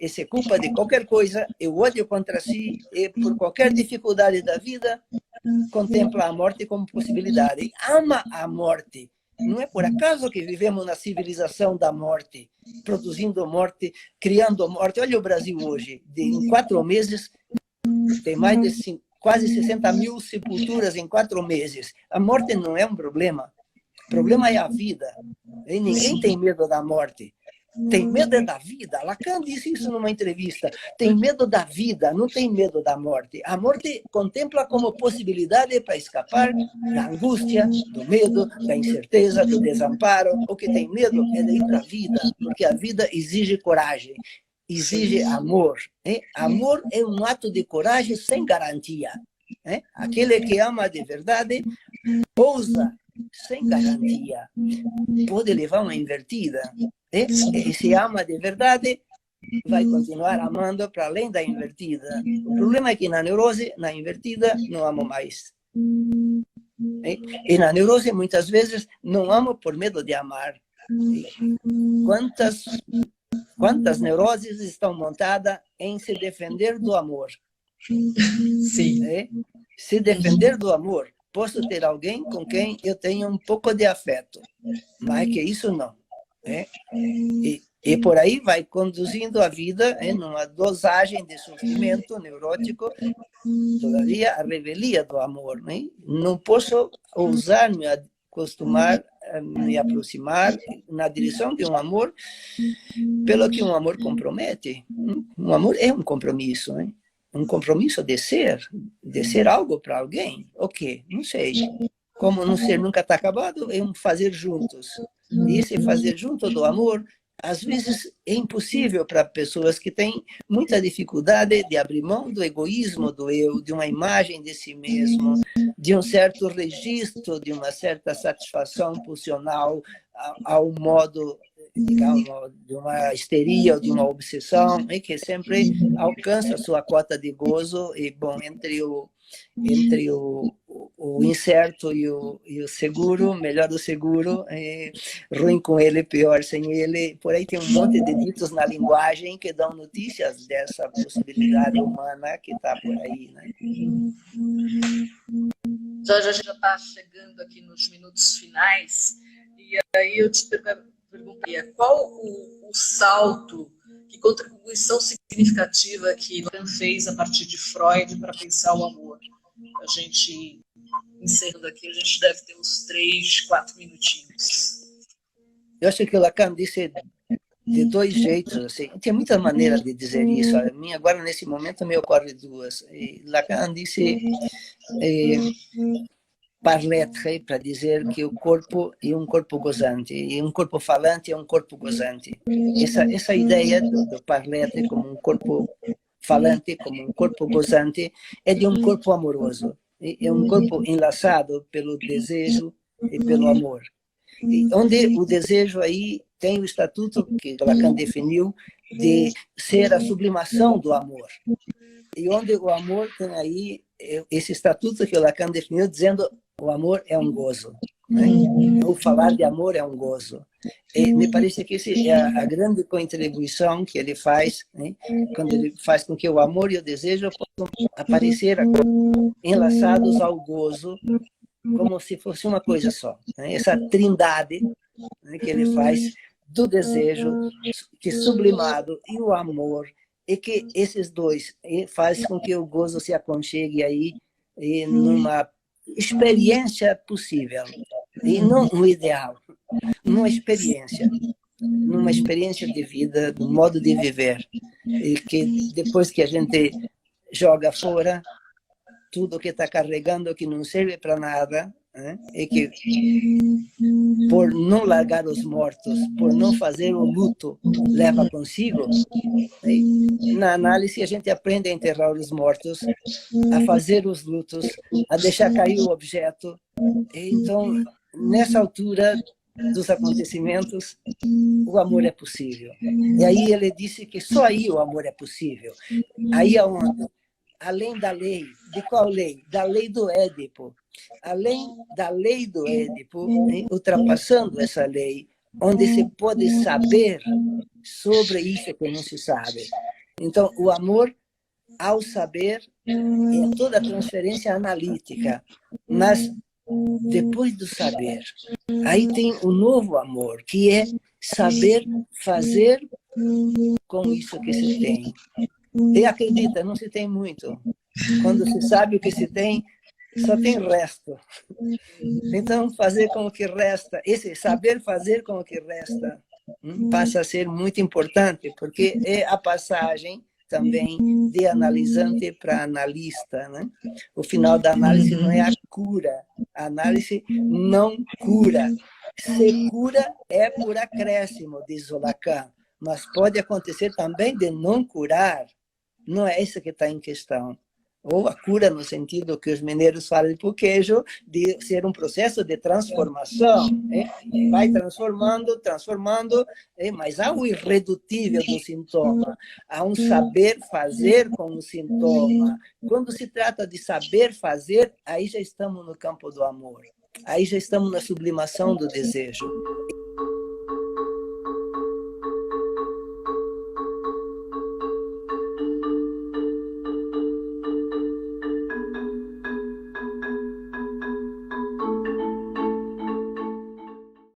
e se culpa de qualquer coisa, e o ódio contra si, e por qualquer dificuldade da vida, contempla a morte como possibilidade, ama a morte. Não é por acaso que vivemos na civilização da morte, produzindo morte, criando morte. Olha o Brasil hoje, em 4 meses, tem mais de quase 60 mil sepulturas em 4 meses. A morte não é um problema, o problema é a vida. E ninguém tem medo da morte. Tem medo da vida. Lacan disse isso numa entrevista. Tem medo da vida, não tem medo da morte. A morte contempla como possibilidade para escapar da angústia, do medo, da incerteza, do desamparo. O que tem medo é de ir para a vida, porque a vida exige coragem, exige amor. Amor é um ato de coragem sem garantia. Aquele que ama de verdade ousa sem garantia. Pode levar uma invertida. E se ama de verdade, vai continuar amando para além da invertida. O problema é que na neurose, na invertida, não amo mais. E na neurose, muitas vezes, não amo por medo de amar. Quantas neuroses estão montadas em se defender do amor? Sim. Se defender do amor. Posso ter alguém com quem eu tenho um pouco de afeto, mas que isso não. E por aí vai conduzindo a vida numa dosagem de sofrimento neurótico, todavia a revelia do amor. Não posso ousar me acostumar, me aproximar na direção de um amor, pelo que um amor compromete. Um amor é um compromisso, um compromisso de ser algo para alguém. O quê? Não sei. Como não ser nunca está acabado, é um fazer juntos. E esse fazer junto do amor, às vezes é impossível para pessoas que têm muita dificuldade de abrir mão do egoísmo do eu, de uma imagem de si mesmo, de um certo registro, de uma certa satisfação pulsional ao modo digamos, de uma histeria ou de uma obsessão, e que sempre alcança a sua cota de gozo, e, bom, entre o incerto e o seguro, melhor o seguro, ruim com ele, pior sem ele. Por aí tem um monte de ditos na linguagem que dão notícias dessa possibilidade humana que está por aí, né? Jorge, a gente já está chegando aqui nos minutos finais, e aí eu te perguntaria qual o salto, que contribuição significativa que Lacan fez a partir de Freud para pensar o amor. A gente, encerrando aqui, a gente deve ter uns 3, 4 minutinhos. Eu acho que o Lacan disse de dois jeitos, assim. Tem muitas maneiras de dizer isso. A mim, agora, nesse momento, me ocorre duas. E Lacan disse parler para dizer que o corpo é um corpo gozante, e um corpo falante é um corpo gozante. Essa ideia do parler como um corpo falante, como um corpo gozante, é de um corpo amoroso. É um corpo enlaçado pelo desejo e pelo amor. E onde o desejo aí tem o estatuto que Lacan definiu de ser a sublimação do amor. E onde o amor tem aí esse estatuto que o Lacan definiu dizendo o amor é um gozo. Né? O falar de amor é um gozo. E me parece que essa é a grande contribuição que ele faz, né? Quando ele faz com que o amor e o desejo possam aparecer enlaçados ao gozo, como se fosse uma coisa só. Né? Essa trindade, né, que ele faz do desejo, que sublimado, e o amor, e que esses dois fazem com que o gozo se aconchegue aí numa experiência possível, e não um ideal, numa experiência de vida, do modo de viver, e que depois que a gente joga fora tudo que está carregando que não serve para nada, né? E que por não largar os mortos, por não fazer o luto, leva consigo. Né? Na análise, a gente aprende a enterrar os mortos, a fazer os lutos, a deixar cair o objeto. Então, nessa altura dos acontecimentos, o amor é possível. E aí ele disse que só aí o amor é possível. Aí aonde? Além da lei. De qual lei? Da lei do Édipo. Além da lei do Édipo, ultrapassando essa lei, onde se pode saber sobre isso que não se sabe. Então, o amor, ao saber, é toda a transferência analítica. Mas, depois do saber, aí tem o novo amor, que é saber fazer com isso que se tem. E acredita, não se tem muito. Quando se sabe o que se tem, só tem resto. Então, fazer com o que resta, esse saber fazer com o que resta, passa a ser muito importante, porque é a passagem também de analisante para analista. Né? O final da análise não é a cura. A análise não cura. Se cura é por acréscimo, diz o Lacan, mas pode acontecer também de não curar. Não é isso que está em questão. Ou a cura no sentido que os mineiros falam de queijo, de ser um processo de transformação. Vai transformando, mas há o irredutível do sintoma. Há um saber fazer com o sintoma. Quando se trata de saber fazer, aí já estamos no campo do amor. Aí já estamos na sublimação do desejo.